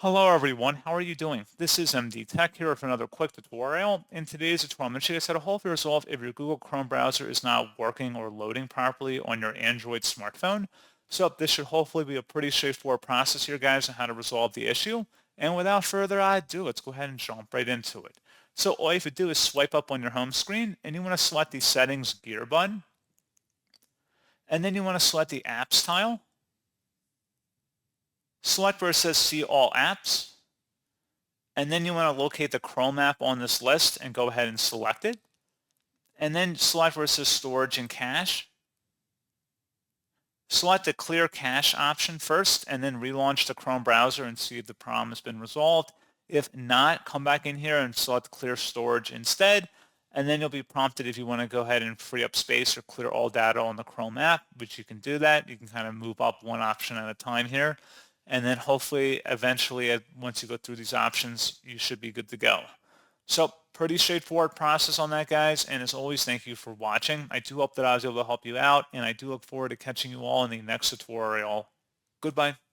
Hello everyone, how are you doing? This is MD Tech here with another quick tutorial. In today's tutorial, I'm going to show you guys how to hopefully resolve if your Google Chrome browser is not working or loading properly on your Android smartphone. So this should hopefully be a pretty straightforward process here, guys, on how to resolve the issue. And without further ado, let's go ahead and jump right into it. So all you have to do is swipe up on your home screen, and you want to select the Settings gear button, and then you want to select the Apps tile. Select where it says See All Apps. And then you want to locate the Chrome app on this list and go ahead and select it. And then select where it says Storage and Cache. Select the Clear Cache option first and then relaunch the Chrome browser and see if the problem has been resolved. If not, come back in here and select Clear Storage instead. And then you'll be prompted if you want to go ahead and free up space or clear all data on the Chrome app, which you can do that. You can kind of move up one option at a time here. And then hopefully, eventually, once you go through these options, you should be good to go. So pretty straightforward process on that, guys. And as always, thank you for watching. I do hope that I was able to help you out, and I do look forward to catching you all in the next tutorial. Goodbye.